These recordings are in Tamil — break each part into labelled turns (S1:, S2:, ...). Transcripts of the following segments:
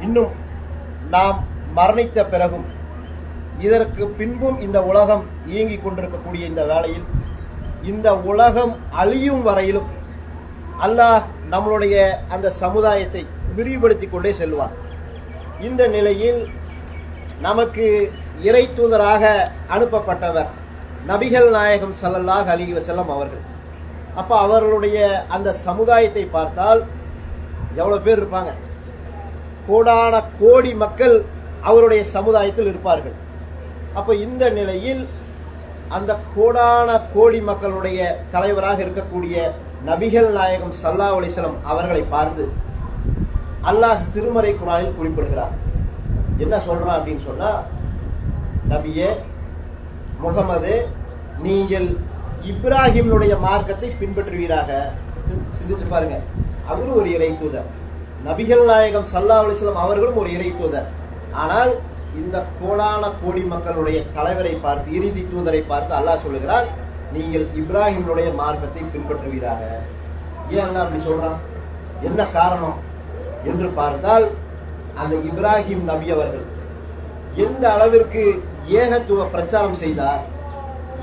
S1: இன்னும் நாம் மரணித்த பிறகும் இதற்கு பின்பும் இந்த உலகம் இயங்கிக் கொண்டிருக்கக்கூடிய இந்த வேளையில் இந்த உலகம் அழியும் வரையிலும் அல்லாஹ் நம்மளுடைய அந்த சமுதாயத்தை விரிவுபடுத்திக் கொண்டே செல்வார். இந்த நிலையில் நமக்கு இறை தூதராக அனுப்பப்பட்டவர் நபிகள் நாயகம் ஸல்லல்லாஹு அலைஹி வஸல்லம் அவர்கள். அப்ப அவர்களுடைய அந்த சமுதாயத்தை பார்த்தால் எவ்வளவு பேர் இருப்பாங்க? கோடான கோடி மக்கள் அவருடைய சமுதாயத்தில் இருப்பார்கள். அப்ப இந்த நிலையில் அந்த கோடான கோடி மக்களுடைய தலைவராக இருக்கக்கூடிய நபிகள் நாயகம் ஸல்லல்லாஹு அலைஹி வஸல்லம் அவர்களை பார்த்து அல்லாஹ் திருமறை குர்ஆனில் குறிப்பிடுகிறார். என்ன சொல்றான் அப்படின்னு சொன்னா, நபியே முகமது, நீங்கள் இப்ராஹிமுடைய மார்க்கத்தை பின்பற்றுவீராக. சிந்திச்சு பாருங்க, அவரு ஒரு இறை தூதர், நபிகள் நாயகம் ஸல்லல்லாஹு அலைஹி வஸல்லம் அவர்களும் ஒரு இறை தூதர். ஆனால் இந்த கோடான கோடி மக்களுடைய தலைவரை பார்த்து, இறுதி தூதரை பார்த்து அல்லாஹ் சொல்லுகிறார், நீங்கள் இப்ராஹிமுடைய மார்க்கத்தை பின்பற்றுவீராக. ஏன் அல்லாஹ் அப்படி சொல்றான்? என்ன காரணம் என்று பார்த்தால், அந்த இப்ராஹிம் நபி அவர்கள் எந்த அளவிற்கு ஏகத்துவ பிரச்சாரம் செய்தார்,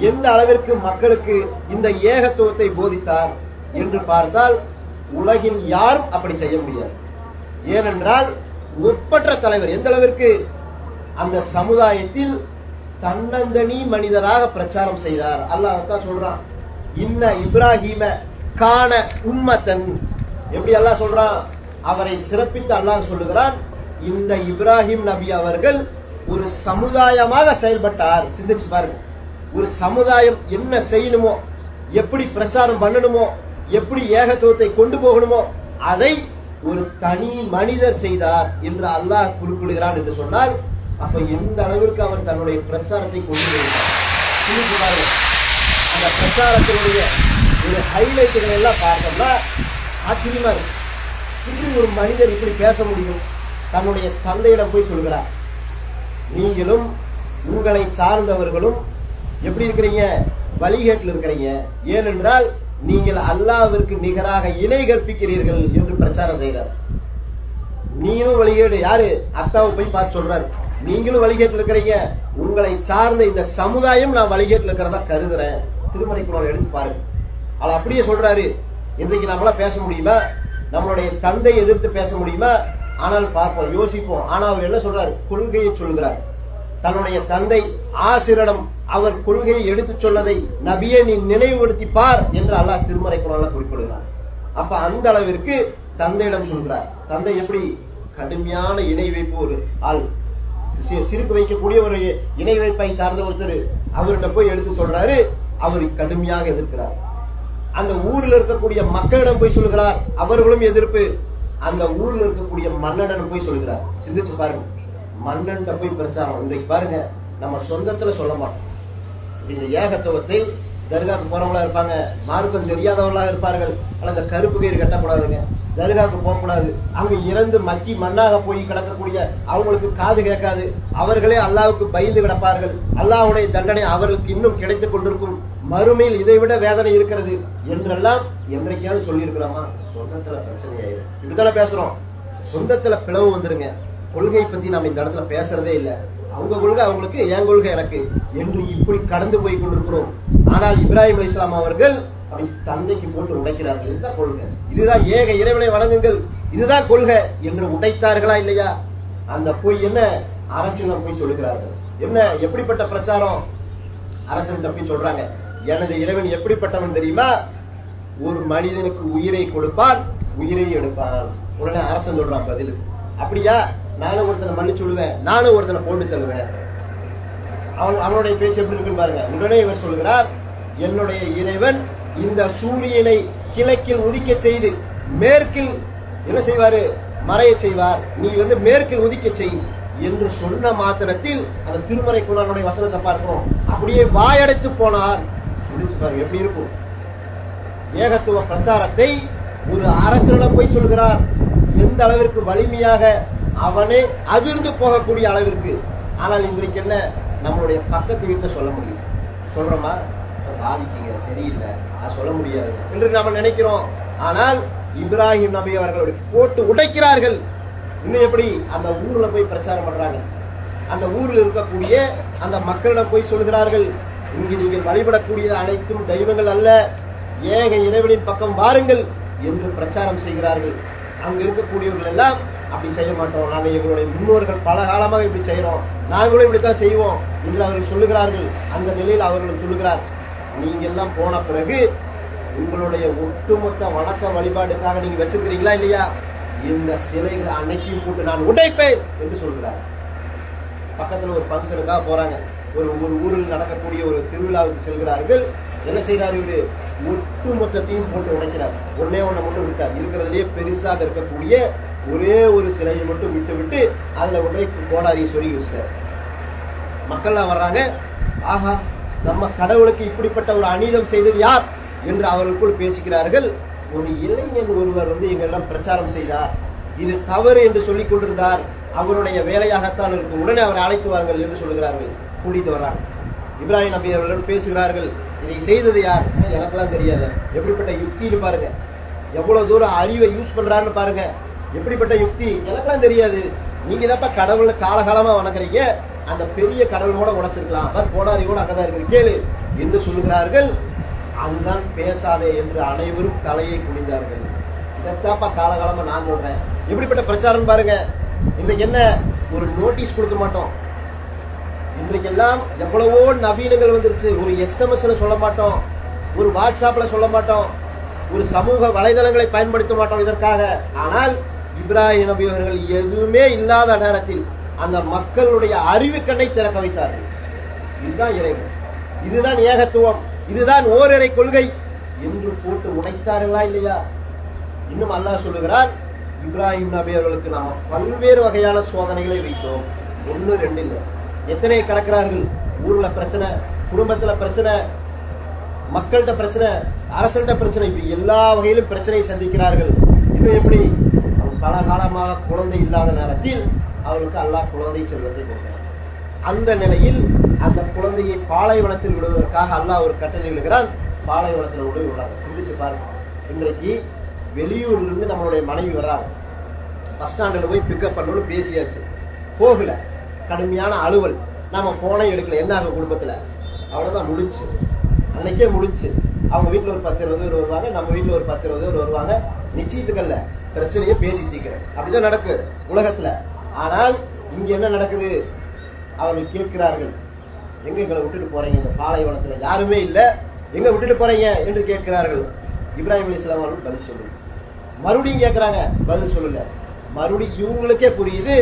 S1: எந்த அளவிற்கு மக்களுக்கு இந்த ஏகத்துவத்தை போதித்தார் என்று பார்த்தால் உலகின் யாரும் அப்படி செய்ய முடியாது. ஏனென்றால் ஒப்பற்ற தலைவர் எந்த அளவிற்கு அந்த சமுதாயத்தில் தன்னந்தனி மனிதராக பிரச்சாரம் செய்தார். அல்லாஹ் தான் சொல்றான், இன்ன இப்ராஹிம கான உம்மத்தன். எப்படி அல்லாஹ் சொல்றான்? அவரை சிறப்பித்து அல்லாஹ் சொல்லுகிறான், இந்த இப்ராஹிம் நபி அவர்கள் ஒரு சமுதாயமாக செயல்பட்டார். சிந்திச்சு பாருங்க, ஒரு சமுதாயம் என்ன செய்யணுமோ, எப்படி பிரச்சாரம் பண்ணணுமோ, எப்படி ஏகத்துவத்தை கொண்டு போகணுமோ அதை ஒரு தனி மனிதர் செய்தார் என்று அல்லாஹ் குறிப்பிடுகிறான் என்று சொன்னால், அப்ப எந்த அளவிற்கு அவர் தன்னுடைய பிரச்சாரத்தை கொண்டு போகிறார். அந்த பிரச்சாரத்தினுடைய ஒரு ஹைலைட்டுகளை எல்லாம் பார்த்தோம்னா ஆச்சரியமா இருக்கு. இப்படி ஒரு மனிதர் இப்படி பேச முடியும்? தன்னுடைய தந்தையிடம் போய் சொல்கிறார், நீங்களும் உங்களை சார்ந்தவர்களும் எப்படி இருக்கிறீங்க? வழிகேட்டில் இருக்கிறீங்க. ஏனென்றால் நீங்கள் அல்லாஹ்விற்கு நிகராக இணை கற்பிக்கிறீர்கள் என்று பிரச்சாரம் செய்கிறார். நீங்களும் வழிகேடு. யாரு? அத்தாவை போய் பார்த்து சொல்றாரு, நீங்களும் வழிகேட்டில் இருக்கிறீங்க, உங்களை சார்ந்த இந்த சமுதாயம் நான் வழிகேட்டில் இருக்கிறதா கருதுறேன். திருமறை குர்ஆனை எடுத்து பாருங்க. அவர் அப்படியே சொல்றாரு. இன்றைக்கு நம்மளா பேச முடியுமா? நம்மளுடைய தந்தை எதிர்த்து பேச முடியுமா? ஆனால் பார்ப்போம், யோசிப்போம். ஆனா அவர் என்ன சொல்றாரு? கொள்கையை சொல்கிறார். தன்னுடைய தந்தை ஆசிரிடம் அவர் கொள்கையை எடுத்து சொன்னதை, நபியை நீ நினைவுபடுத்தி பார் என்று அல்லாஹ் திருமறை குர்ஆனில் குறிப்பிடுகிறார். அப்ப அந்த அளவிற்கு தந்தையிடம் சொல்கிறார். தந்தை எப்படி கடுமையான இணை வைப்பு ஒரு ஆள், சிரிப்பு வைக்கக்கூடிய ஒரு இணை வைப்பை சார்ந்த ஒருத்தர் அவர்கிட்ட போய் எடுத்து சொல்றாரு. அவர் கடுமையாக எதிர்க்கிறார். அந்த ஊரில் இருக்கக்கூடிய மக்களிடம் போய் சொல்கிறார், அவர்களும் எதிர்ப்பு. அந்த ஊரில் இருக்கக்கூடிய மன்னனிடம் போய் சொல்கிறார். சிந்திச்சு பாருங்க, மன்னன் போய் பிரச்சாரம். இன்றைக்கு பாருங்க, நம்ம சொந்தத்துல சொல்ல மாட்டோம். இந்த ஏகத்துவத்தை தர்காவுக்கு போறவங்களா இருப்பாங்க, மார்க்கம் தெரியாதவர்களா இருப்பார்கள். ஆனால் அந்த கருப்பு கயிறு கட்டக்கூடாதுங்க, தர்காவுக்கு போகக்கூடாது. அங்க இறந்து மக்கி மண்ணாக போய் கிடக்கக்கூடிய அவங்களுக்கு காது கேட்காது. அவர்களே அல்லாஹ்வுக்கு பயந்து கிடப்பார்கள். அல்லாஹ்வுடைய தண்டனை அவர்களுக்கு இன்னும் கிடைத்துக் கொண்டிருக்கும். மறுமையில் இதை விட வேதனை இருக்கிறது என்றெல்லாம் என்றைக்காவது சொல்லி இருக்கிறோமா? சொந்தத்துல பிரச்சனை ஆயிரும். இப்படித்தானே பேசுறோம். சொந்தத்துல பிளவு வந்துருங்க. கொள்கை பத்தி நம்ம இந்த இடத்துல பேசுறதே இல்லை. அவங்க கொள்கை அவங்களுக்கு, என் கொள்கை எனக்கு என்று இப்படி கடந்து போய் கொண்டிருக்கிறோம். ஆனால் இப்ராஹிம் அலைஹிஸ்ஸலாம் அவர்கள் அப்படி தந்தைக்கு போட்டு உடைக்கிறார்கள். இதுதான் கொள்கை, இதுதான் ஏக இறைவனை வணங்குங்கள், இதுதான் கொள்கை என்று உடைத்தார்களா இல்லையா? அந்த போய் என்ன அரசிடம் போய் சொல்லுகிறார்கள். என்ன எப்படிப்பட்ட பிரச்சாரம்? அரசன் போய் சொல்றாங்க, எனது இறைவன் எப்படிப்பட்டவன் தெரியுமா? ஒரு மனிதனுக்கு உயிரை கொடுப்பான், உயிரை எடுப்பான். உடனே அரசன் சொல்றான் பதில், அப்படியா? நானும் ஒருத்தனை மன்னிச்சு விடுவேன், நானும் ஒருத்தனை போட்டு தருவேன். அவனுடைய பேச்சு எப்படி இருக்குன்னு பாருங்க. உடனே இவர் சொல்கிறார், என்னுடைய இறைவன் இந்த சூரியனை கிழக்கில் உதிக்க செய்து மேற்கில் என்ன செய்வாரு? மறைய செய்வார். நீ மேற்கில் உதிக்க செய் என்று சொன்ன மாத்திரத்தில் அந்த திருமறை குர்ஆனுடைய வசனத்தை பார்க்கிறோம். அப்படியே வாயடைத்து போனார். பாருங்க எப்படி இருக்கும். ஏகத்துவ பிரச்சாரத்தை ஒரு அரசனிடம் போய் சொல்கிறார். எந்த அளவிற்கு வலிமையாக, அவனே அதிர்ந்து போகக்கூடிய அளவிற்கு. ஆனால் இன்றைக்கு என்ன, நம்மளுடைய பக்கத்து வீட்டை சொல்ல முடியும். சொல்றோமா? பாதிக்கீங்க, சரியில்லை, அது சொல்ல முடியாது என்று நம்ம நினைக்கிறோம். ஆனால் இப்ராஹிம் நபி அவர்களுடைய போட்டு உடைக்கிறார்கள். இன்னும் எப்படி அந்த ஊர்ல போய் பிரச்சாரம் பண்றாங்க. அந்த ஊரில் இருக்கக்கூடிய அந்த மக்களிடம் போய் சொல்கிறார்கள், இங்கு நீங்கள் வழிபடக்கூடியது அனைத்தும் தெய்வங்கள் அல்ல, ஏக இறைவனின் பக்கம் வாருங்கள் என்று பிரச்சாரம் செய்கிறார்கள். அங்க இருக்கக்கூடியவர்கள் எல்லாம் அப்படி செய்ய மாட்டோம், நாங்கள் எங்களுடைய முன்னோர்கள் பல காலமாக இப்படி செய்யறோம், நாங்களும் இப்படித்தான் செய்வோம் என்று அவர்கள் சொல்லுகிறார்கள். அந்த நிலையில் அவர்களும் சொல்லுகிறார், நீங்க எல்லாம் போன பிறகு உங்களுடைய ஒட்டுமொத்த வணக்க வழிபாடுக்காக நீங்க வச்சிருக்கிறீங்களா இல்லையா, இந்த சிலைகளை அன்னைக்கும் போட்டு நான் உடைப்பேன் என்று சொல்கிறார். பக்கத்துல ஒரு பங்கனுக்காக போறாங்க, ஒரு ஊரில் நடக்கக்கூடிய ஒரு திருவிழாவுக்கு செல்கிறார்கள். என்ன செய்யறாரு இவரு, ஒட்டு மொத்தத்தையும் போட்டு உடைக்கிறார். ஒன்னே ஒண்ணை மட்டும் விட்டார், இருக்கிறதுலேயே பெருசாக இருக்கக்கூடிய ஒரே ஒரு சிலையை மட்டும் விட்டு அதுல கொண்டு கோடாரி சொருகி வச்சிட்டார். மக்கள்லாம் வர்றாங்க, ஆஹா நம்ம கடவுளுக்கு இப்படிப்பட்ட ஒரு அநீதம் செய்தது யார் என்று அவர்களுக்குள் பேசிக்கிறார்கள். ஒரு இளைஞன் ஒருவர் எங்கெல்லாம் பிரச்சாரம் செய்தார், இது தவறு என்று சொல்லிக் கொண்டிருந்தார், அவருடைய வேலையாகத்தான் இருக்கும், உடனே அவரை அழைத்து வாருங்கள் என்று சொல்லுகிறார்கள். கூட்டிட்டு வர்றாங்க. இப்ராஹிம் நபி அவர்களுடன் பேசுகிறார்கள். இதை செய்தது யார், எனக்கெல்லாம் தெரியாது. எப்படிப்பட்ட யுக்தின்னு பாருங்க, எவ்வளவு தூரம் அறிவை யூஸ் பண்றாருன்னு பாருங்க. எப்படிப்பட்ட யுக்தி, எனக்கெல்லாம் தெரியாது, நீங்க தான்ப்பா கடவுளை காலகாலமா வணங்குறீங்க, அந்த பெரிய கடவுளோட உழைச்சிருக்கலாம், அவர் கோடாரியோட அங்கதான் இருக்குது, கேளு என்று சொல்லுகிறார்கள். அதுதான் பேசாதே என்று அனைவரும் தலையை குனிந்தார்கள். இதைத்தாப்பா காலகாலமா நான் சொல்றேன். எப்படிப்பட்ட பிரச்சாரம் பாருங்க. இன்றைக்கு என்ன, ஒரு நோட்டீஸ் கொடுக்க மாட்டோம், இன்றைக்கெல்லாம் எவ்வளவோ நவீனங்கள் வந்துருச்சு. ஒரு SMS சொல்ல மாட்டோம், ஒரு வாட்ஸ்அப்ல சொல்ல மாட்டோம், ஒரு சமூக வலைதளங்களை பயன்படுத்த மாட்டோம் இதற்காக. ஆனால் இப்ராஹிம் நபி அவர்கள் எதுவுமே இல்லாத நேரத்தில் அந்த மக்களுடைய அறிவு கண்ணை திறக்க வைத்தார்கள். இதுதான் இறைவன், இதுதான் ஏகத்துவம், இதுதான் ஓரிரை கொள்கை என்று போட்டு உடைத்தார்களா இல்லையா? இன்னும் அல்லாஹ் சொல்லுகிறார், இப்ராஹிம் நபி அவர்களுக்கு நாம் பல்வேறு வகையான சோதனைகளை வைத்தோம். 1 2 இல்லை, எத்தனை கடக்கிறார்கள். ஊர்ல பிரச்சனை, குடும்பத்துல பிரச்சனை, மக்கள்கிட்ட பிரச்சனை, அரசல்கிட்ட பிரச்சனை, இப்படி எல்லா வகையிலும் பிரச்சனையை சந்திக்கிறார்கள். இன்னும் எப்படி, பல காலமாக குழந்தை இல்லாத நேரத்தில் அவருக்கு அல்லாஹ் குழந்தை செல்வத்தை கொடுக்கிறார். அந்த நிலையில் அந்த குழந்தையை பாலைவனத்தில் விடுவதற்காக அல்லாஹ் ஒரு கட்டளை விடுகிறான். பாலைவனத்தில் உடனே விடுறாங்க. சிந்திச்சு பாருங்க, இன்றைக்கு வெளியூர்ல இருந்து நம்மளுடைய மனைவி வர்றாங்க, பஸ் ஸ்டாண்டில் போய் பிக்கப் பண்ணணும் பேசியாச்சு, போகல, கடுமையான அலுவல், நாம போனை எடுக்கல, என்ன ஆகும் குடும்பத்துல, அவ்வளவுதான் முடிஞ்சு, அன்னைக்கே முடிஞ்சு. அவங்க வீட்டுல ஒரு 10 20 பேர் வருவாங்க, நம்ம வீட்டுல ஒரு 10 20 பேர் வருவாங்க, நிச்சயத்துக்கல்ல பிரச்சனையை பேசி தீர்க்கிறேன். அப்படிதான் நடக்கு உலகத்துல. ஆனால் இங்க என்ன நடக்குது, அவர்கள் கேட்கிறார்கள், எங்க எங்களை விட்டுட்டு போறீங்க, இந்த பாலைவனத்துல யாருமே இல்ல, எங்க விட்டுட்டு போறீங்க என்று கேட்கிறார்கள். இப்ராஹிம் அலைஹிஸ்ஸலாம் அவர்கள் பதில் சொல்லுங்க. மறுபடியும் கேட்கிறாங்க, பதில் சொல்லல. மறுபடியும் இவங்களுக்கே புரியுது,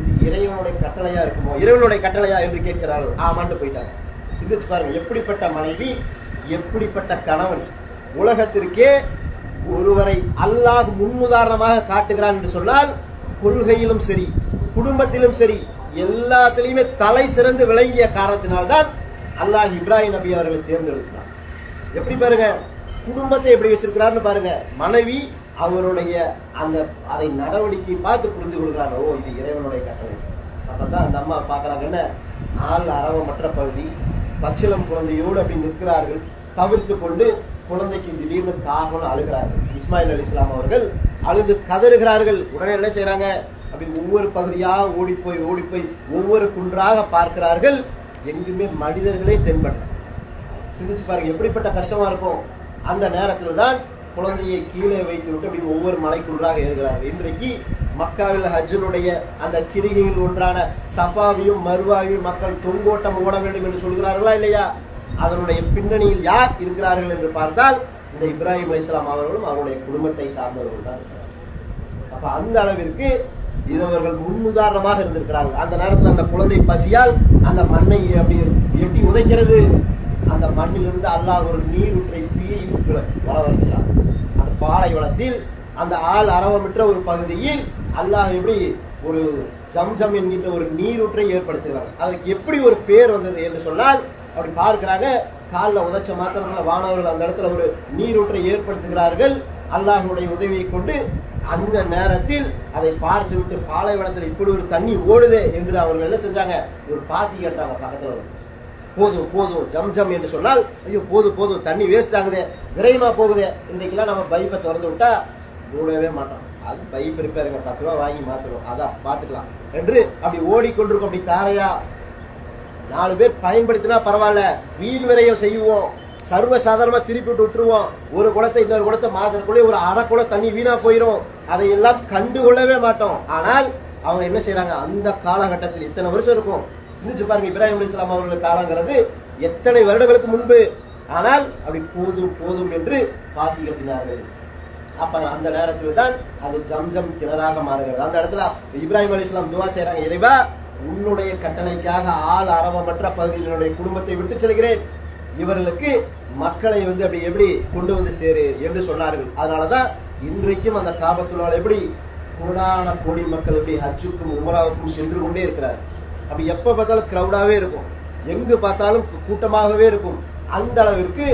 S1: இது இறைவனுடைய கட்டளையா இருக்குமோ, இறைவனுடைய கட்டளையா என்று கேட்கிறார்கள். ஆமாண்டு போயிட்டாங்க. சிந்திச்சு பாருங்க, எப்படிப்பட்ட மனைவி, எப்படிப்பட்ட கணவன். உலகத்திற்கே ஒருவரை அல்லாஹ் முன்னுதாரணமாக காட்டுகிறான் என்று சொன்னால், கொள்கையிலும் சரி, குடும்பத்திலும் சரி, எல்லாத்திலையுமே தலை சிறந்து விளங்கிய காரணத்தினால்தான் அல்லாஹ் இப்ராஹிம் நபி அவர்களை தேர்ந்தெடுக்கிறார். எப்படி பாருங்க, குடும்பத்தை எப்படி வச்சிருக்கிறார்னு பாருங்க. மனைவி அவருடைய அதை நடவடிக்கை பார்த்து புரிந்து கொள்கிறார், ஓ இது இறைவனுடைய கட்டளை. அப்பதான் அந்த அம்மா பாக்குறாங்க, என்ன ஆள் அரவமற்ற பகுதி, பச்சிலம் குழந்தையோடு அப்படி நிற்கிறார்கள், தவிர்த்து கொண்டு குழந்தைக்கு திடீர்னு தாகம்னு அழுகிறார்கள். இஸ்மாயில் அலைஹிஸ்ஸலாம் அவர்கள் அழுது கதறுகிறார்கள். உடனே என்ன செய்யறாங்க, அப்படி ஒவ்வொரு பகுதியாக ஓடி போய் ஒவ்வொரு குன்றாக பார்க்கிறார்கள். எங்குமே மனிதர்களே தென்படல. சிந்திச்சு பாருங்க, எப்படிப்பட்ட கஷ்டமா இருக்கும். அந்த நேரத்தில் தான் குழந்தையை கீழே வைத்து விட்டு அப்படி ஒவ்வொரு மலைக்குன்றாக ஏறுகிறார்கள். இன்றைக்கு மக்காவில் ஹஜ்ஜினுடைய அந்த கிரிகையில் ஒன்றான சஃபாவையும் மர்வாவையும் மக்கள் தொங்கோட்டம் ஓட வேண்டும் என்று சொல்கிறார்களா இல்லையா? அதனுடைய பின்னணியில் யார் இருக்கிறார்கள் என்று பார்த்தால் இந்த இப்ராஹிம் அலைஹிஸ்ஸலாம் அவர்களும் அவருடைய குடும்பத்தை சார்ந்தவர்கள் தான் இருக்கிறார்கள். அப்ப அந்த அளவிற்கு இதவர்கள் முன்னுதாரணமாக இருந்திருக்கிறார்கள். அந்த நேரத்தில் அந்த குழந்தை பசியால் அந்த மண்ணை அப்படி எட்டி உதைக்கிறது. அந்த மண்ணிலிருந்து அல்லாஹ் ஒரு நீரூற்றை பீறி வளர்க்கிறார். அந்த பாலைவனத்தில் அந்த ஆள் அரவமற்ற ஒரு பகுதியில் அல்லாஹ் எப்படி ஒரு ஜம்ஜம் என்கின்ற ஒரு நீரூற்றை ஏற்படுத்துகிறார். அதற்கு எப்படி ஒரு பேர் வந்தது என்று சொன்னால், அப்படி பார்க்கிறாங்க, காலில் உதைச்ச மாத்திரத்தில் வானவர்கள் அந்த இடத்துல ஒரு நீரூற்றை ஏற்படுத்துகிறார்கள் அல்லாஹ்வுடைய உதவியை கொண்டு. அந்த நேரத்தில் அதை பார்த்து விட்டு பாலைவனத்தில் இப்படி ஒரு தண்ணி ஓடுதே என்று அவர்கள் என்ன செஞ்சாங்க, ஒரு பாத்தி கேட்டாங்க பக்கத்தில். போதும் போதும் ஜம்ஜம் என்று சொன்னால், ஐயோ போதும் போதும் தண்ணி வேஸ்ட் ஆகுதே, விரைமா போகுதே. இன்றைக்கெல்லாம் நம்ம பைப்பை திறந்து விட்டா கூடவே மாட்டோம். அது பை பிரிப்பேருங்க, 10 ரூபா வாங்கி மாத்துறோம், அதான் பாத்துக்கலாம் என்று அப்படி ஓடிக்கொண்டிருக்கும். அப்படி தாரையா 4 பேர் பயன்படுத்தினா பரவாயில்ல, வீண் விரையும் செய்வோம், சர்வ சாதாரணமா திருப்பி விட்டுருவோம். ஒரு குடத்தை இன்னொரு குடத்தை மாத்திரக்குள்ளே ஒரு அரை குடம் தண்ணி வீணா போயிடும், அதையெல்லாம் கண்டுகொள்ளவே மாட்டோம். ஆனால் அவங்க என்ன செய்யறாங்க, அந்த காலகட்டத்தில் இத்தனை வருஷம் இருக்கும், சிந்திச்சு பாருங்க. இப்ராஹிம் அலைஹிஸ்ஸலாம் அவர்கள் காலங்கிறது எத்தனை வருடங்களுக்கு முன்பு. ஆனால் அப்படி போதும் போதும் என்று பாத்தி கட்டினார்கள். அப்ப அந்த நேரத்தில் தான் அது ஜம்ஜம் கிணறாக மாறுகிறது. அந்த இடத்துல இப்ராஹிம் அலைஹிஸ்ஸலாம் துவா செய்யறாங்க, இறைவா உன்னுடைய கட்டளைக்காக ஆள் அரவமற்ற பகுதியில் என்னுடைய குடும்பத்தை விட்டு செல்கிறேன், இவர்களுக்கு மக்களை அப்படி எப்படி கொண்டு வந்து சேரு என்று சொன்னார்கள். அதனாலதான் இன்றைக்கும் அந்த காபத்துள்ளால் எப்படி கோடான கோடி மக்கள் எப்படி ஹஜ்ஜுக்கும் உம்ராவுக்கும் சென்று கொண்டே இருக்கிறார். அப்படி எப்ப பார்த்தாலும் கிரௌடாவே இருக்கும், எங்கு பார்த்தாலும் கூட்டமாகவே இருக்கும். அந்த அளவிற்கு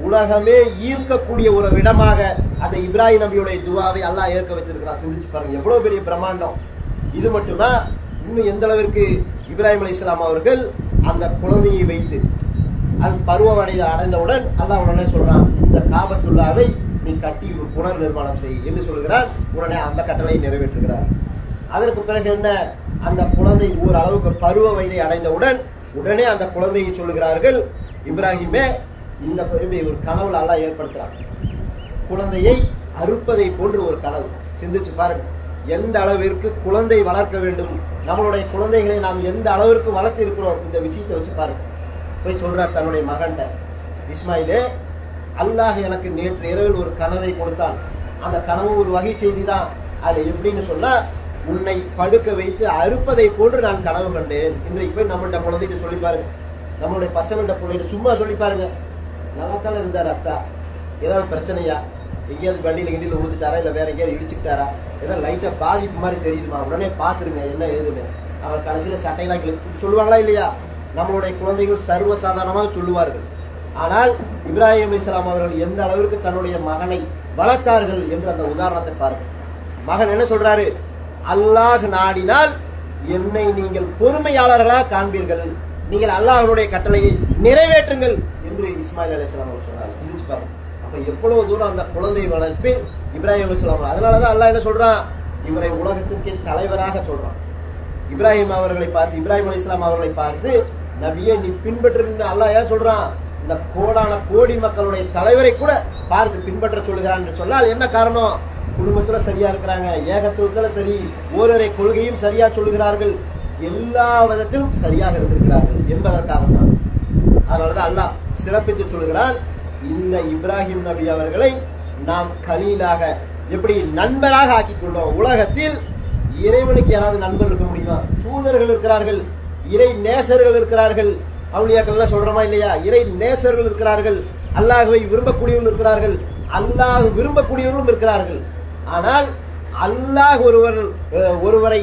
S1: உலகமே ஈர்க்கக்கூடிய ஒரு இடமாக அந்த இப்ராஹிம் நபியுடைய துவாவை அல்லாஹ் ஏற்க வச்சிருக்கிறார். சிந்திச்சு பாருங்க, எவ்வளவு பெரிய பிரம்மாண்டம். இது மட்டுமா, இன்னும் எந்த அளவிற்கு இப்ராஹிம் அலைஹிஸ்ஸலாம் அவர்கள் அந்த குழந்தையை வைத்து அது பருவமடை அடைந்தவுடன் அல்லாஹ் உடனே சொல்றான், இந்த காபத்துல்லாவை நீ கட்டி புனர் நிர்மாணம் செய் என்று சொல்கிறார். உடனே அந்த கட்டளை நிறைவேற்றுகிறார். அதற்கு பிறகு என்ன, அந்த குழந்தை ஓரளவுக்கு பருவ வயதை அடைந்தவுடன் உடனே அந்த குழந்தையை சொல்லுகிறார்கள், இப்ராஹிமே இந்த ஒரு கனவுல அல்லாஹ் ஏற்படுத்துறாங்க, குழந்தையை அறுப்பதை போன்று ஒரு கனவு. சிந்திச்சு பாருங்க, எந்த அளவிற்கு குழந்தை வளர்க்க வேண்டும், நம்மளுடைய குழந்தைகளை நாம் எந்த அளவிற்கு வளர்த்து இருக்கிறோம், இந்த விஷயத்தை வச்சு பாருங்க. போய் சொல்றார் தன்னுடைய மகன்கிட்ட, இஸ்மாயிலே அல்லாஹ் எனக்கு நேற்று இரவில் ஒரு கனவை கொடுத்தான், அந்த கனவு ஒரு வகை செய்தி தான். அது எப்படின்னு சொன்னா, உன்னை படுக்க வைத்து அறுப்பதை போன்று நான் கனவு கண்டேன். இன்றைக்கு போய் நம்மள்ட குழந்தைகிட்ட சொல்லி பாருங்க, நம்மளுடைய பசங்கள்ட பிள்ளைகிட்ட சும்மா சொல்லி பாருங்க, நல்லா தானே இருந்தார் அத்தா, ஏதாவது பிரச்சனையா, எங்கேயாவது வண்டியில கிண்டியில ஊத்துட்டாரா, இல்ல வேற எங்கேயாவது இடிச்சுக்கிட்டாரா, ஏதாவது லைட்டா பாதிப்பு மாதிரி தெரியுதுமா, உடனே பாத்துருங்க என்ன ஏதுன்னு. அவர் கடைசியில சட்டையெல்லாம் சொல்லுவாங்களா இல்லையா? நம்மளுடைய குழந்தைகள் சர்வசாதாரணமாக சொல்லுவார்கள். ஆனால் இப்ராஹிம் அலைஹிஸ்ஸலாம் அவர்கள் எந்த அளவிற்கு தன்னுடைய மகனை வளர்த்தார்கள் என்று அந்த உதாரணத்தை பாருங்கள். மகன் என்ன சொல்றாரு, அல்லாஹ் நாடினால் என்னை நீங்கள் பொறுமையாளர்களாக காண்பீர்கள், நீங்கள் அல்லாஹ்வுடைய கட்டளையை நிறைவேற்றுங்கள் என்று இஸ்மாயில் அலைஹிஸ்ஸலாம் அவர் சொன்னார். சிந்திச்சு பாருங்க, அப்ப எவ்வளவு தூரம் அந்த குழந்தை வளர்ப்பில் இப்ராஹிம் அலைஹிஸ்ஸலாம். அதனாலதான் அல்லாஹ் என்ன சொல்றான், இவரை உலகத்திற்கே தலைவராக சொல்றான். இப்ராஹிம் அலைஹிஸ்ஸலாம் அவர்களை பார்த்து, நபியை நீ பின்பற்றிருந்த அல்லாஹ் ஏன் சொல்றான், இந்த கோடான கோடி மக்களுடைய தலைவரை கூட பார்த்து பின்பற்ற சொல்லுகிறான் என்று சொன்னால் என்ன காரணம், குடும்பத்துல சரியா இருக்கிறாங்க, ஏகத்துவத்துல சரி, ஓரரை கொள்கையும் சரியா சொல்லுகிறார்கள், எல்லா விதத்திலும் சரியாக இருந்திருக்கிறார்கள் என்பதற்காகத்தான். அதனாலதான் அல்லாஹ் சிறப்பித்து சொல்லுகிறான், இந்த இப்ராஹிம் நபி அவர்களை நாம் கலீலாக எப்படி நண்பராக ஆக்கிக் கொண்டோம். உலகத்தில் இறைவனுக்கு யாராவது நண்பர் இருக்க முடியுமா? தூதர்கள் இருக்கிறார்கள், இறை நேசர்கள் இருக்கிறார்கள், அவுலியாக்கள் சொல்றோமா இல்லையா, இறை நேசர்கள் இருக்கிறார்கள், அல்லாஹ்வை விரும்பக்கூடியவர்கள் இருக்கிறார்கள், அல்லாஹ் விரும்பக்கூடியவர்களும் இருக்கிறார்கள். ஆனால் அல்லாஹ் ஒருவரை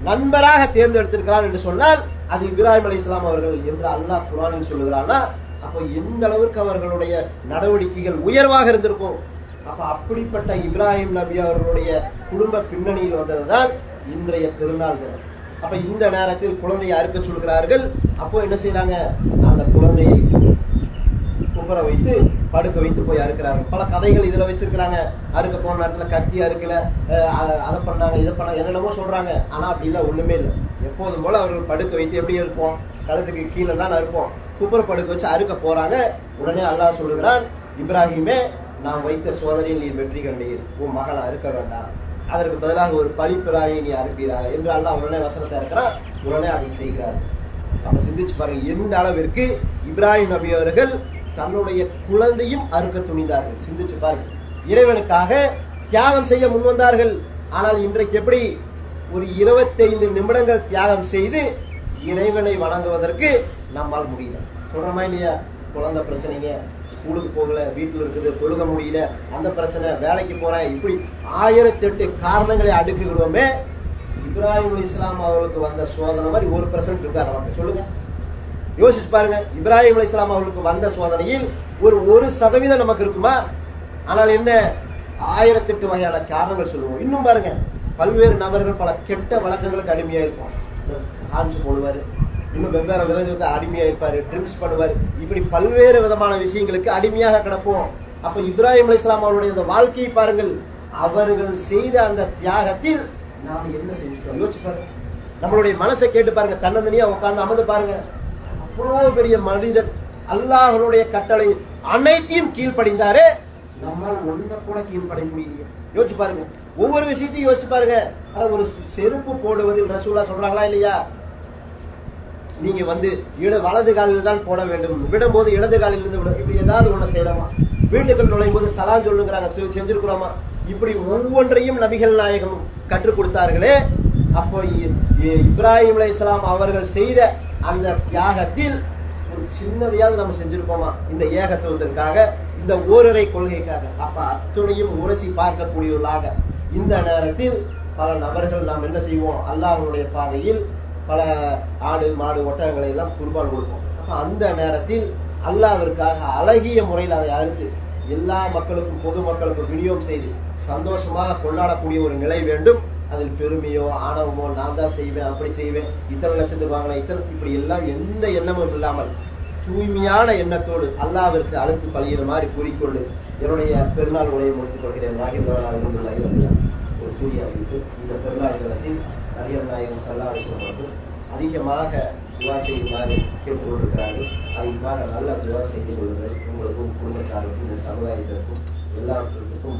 S1: நண்பராக தேர்ந்தெடுத்திருக்கிறார் என்று சொன்னால் அது இப்ராஹிம் அலைஹிஸ்ஸலாம் அவர்கள் என்று அல்லாஹ் குர்ஆனில் சொல்லுகிறானா, அப்போ எந்த அளவிற்கு அவர்களுடைய நடவடிக்கைகள் உயர்வாக இருந்திருக்கும். அப்ப அப்படிப்பட்ட இப்ராஹிம் நபி அவர்களுடைய குடும்ப பின்னணியில் வந்ததுதான் இன்றைய பெருநாள் தினம். அப்ப இந்த நேரத்தில் குழந்தையை அறுக்க சொல்கிறார்கள். அப்போ என்ன செய்யறாங்க, அந்த குழந்தையை குப்புற வைத்து படுக்க வைத்து போய் அறுக்கிறார்கள். பல கதைகள் இதுல வச்சிருக்கிறாங்க. அறுக்க போன நேரத்துல கத்தி அறுக்கல, அதை பண்ணாங்க, இதை பண்ணாங்க, என்னென்னமோ சொல்றாங்க. ஆனா அப்படி இல்லை, ஒண்ணுமே இல்லை. எப்போதும் போல அவர்கள் படுக்க வைத்து எப்படி இருப்போம், கழுத்துக்கு கீழே தான் இருப்போம், குப்புற படுக்க வச்சு அறுக்க போறாங்க. உடனே அல்லாஹ் சொல்லுகிறான், இப்ராஹிமே நான் வைத்த சோதனையில் நீ வெற்றி கண்டீர், உன் மகனை அறுக்க வேண்டாம், அதற்கு பதிலாக ஒரு பலிப்பிராயை நீ அனுப்பிறாங்க என்று அல்லாஹ் உடனே வசனத்தை இருக்கிறான். உடனே அதை செய்கிறார். நம்ம சிந்திச்சு பாருங்க, எந்த அளவிற்கு இப்ராஹிம் நபி அவர்கள் தன்னுடைய குழந்தையும் அறுக்க துணிந்தார்கள். சிந்திச்சு பாருங்க, இறைவனுக்காக தியாகம் செய்ய முன் வந்தார்கள். ஆனால் இன்றைக்கு எப்படி ஒரு 25 நிமிடங்கள் தியாகம் செய்து இறைவனை வணங்குவதற்கு நம்மால் முடியல. சொல்றமா இல்லையா, குழந்தை பிரச்சனைங்க, ஸ்கூலுக்கு போகல, வீட்டில் இருக்குது, தொழுக முடியல, அந்த பிரச்சனை, வேலைக்கு போறேன், இப்படி 1008 காரணங்களை அடுக்குகிறோமே. இப்ராஹிம் அலைஹிஸ்ஸலாம் அவர்களுக்கு வந்த சோதனை மாதிரி 1% இருக்கா நமக்கு? சொல்லுங்க, யோசிச்சு பாருங்க. இப்ராஹிம் அலைஹிஸ்ஸலாம் அவர்களுக்கு வந்த சோதனையில் ஒரு 1% நமக்கு இருக்குமா? ஆனால் என்ன, 1008 வகையான காரணங்கள் சொல்லுவோம். இன்னும் பாருங்க, பல்வேறு நபர்கள் பல கெட்ட வழக்கங்களுக்கு அடிமையா இருப்போம். ஹான்ஸ் போடுவாரு, இன்னும் வெவ்வேறு விதங்களுக்கு அடிமையா இருப்பாரு, ட்ரிங்க்ஸ் பண்ணுவாரு, இப்படி பல்வேறு விதமான விஷயங்களுக்கு அடிமையாக கிடப்போம். அப்ப இப்ராஹிம் அலைஹிஸ்ஸலாம் அவருடைய அந்த வாழ்க்கையை பாருங்கள், அவர்கள் செய்த அந்த தியாகத்தில் நாம என்ன செஞ்சுட்டோம் யோசிச்சு பாருங்க. நம்மளுடைய மனசை கேட்டு பாருங்க. தன்னந்தனியா உட்கார்ந்து அமர்ந்து பாருங்க. அவ்வளவு பெரிய மனிதன் அல்லாஹ்வுடைய கட்டளை அனைத்தையும் கீழ்ப்படிந்தாரு. நம்மால் ஒன்றை கூட கீழ்ப்படைய முடியலையே. யோசிச்சு பாருங்க. ஒவ்வொரு விஷயத்தையும் யோசிச்சு பாருங்க. ஒரு செருப்பு போடுவதில் ரசூலா சொல்றாங்களா இல்லையா? நீங்க வலது காலில் தான் போட வேண்டும், விடும்போது இடது காலில் இருந்து விடும். இப்படி ஏதாவது ஒண்ணு செய்யலாமா? வீட்டுக்குள் நுழையும் போது சலாம் சொல்லுங்கிறாங்க, செஞ்சிருக்கிறோமா? இப்படி ஒவ்வொன்றையும் நபிகள் நாயகம் கற்றுக் கொடுத்தார்களே. அப்போ இப்ராஹிம் அலைஹிஸ்ஸலாம் அவர்கள் செய்த அந்த தியாகத்தில் ஒரு சின்னதையாவது நம்ம செஞ்சிருப்போமா? இந்த ஏகத்துவத்திற்காக, இந்த ஓரரை கொள்கைக்காக. அப்ப அத்துணையும் உரசி பார்க்கக்கூடியவர்களாக இந்த நேரத்தில் பல நபர்கள் நாம் என்ன செய்வோம்? அல்லாஹ்வுடைய பாதையில் பல ஆடு மாடு ஒட்டகங்களை எல்லாம் குர்பான் கொடுப்போம். அப்ப அந்த நேரத்தில் அல்லாஹ்விற்காக அழகிய முறையில் அதை அறுத்து எல்லா மக்களுக்கும் பொதுமக்களுக்கும் விநியோகம் செய்து சந்தோஷமாக கொண்டாடக்கூடிய ஒரு நிலை வேண்டும். அதில் பெருமையோ ஆணவமோ நான் தான் செய்வேன், அப்படி செய்வேன், இத்தனை லட்சத்துக்கு வாங்கினேன், இப்படி எல்லாம் எந்த எண்ணமும் இல்லாமல் தூய்மையான எண்ணத்தோடு அல்லாஹ்விற்கு அழுத்து பழிகிற மாதிரி கூறிக்கொண்டு என்னுடைய பெருநாள் உரையை முடித்துக் கொள்கிறேன். ஒரு சூரிய அறிவிப்பு. இந்த பெருநாள் தினத்தில் நபிகள் நாயகம் ஸல்லல்லாஹு அலைஹி வஸல்லம் அவர்கள் அதிகமாக துஆ செய்யுமாறு கேட்டுக்கொண்டிருக்கிறார்கள். அதிகமாக நல்ல துஆ செய்து கொள்ளுங்கள். உங்களுக்கும் குடும்பத்தாருக்கும் இந்த சமுதாயத்திற்கும் எல்லாருக்கும்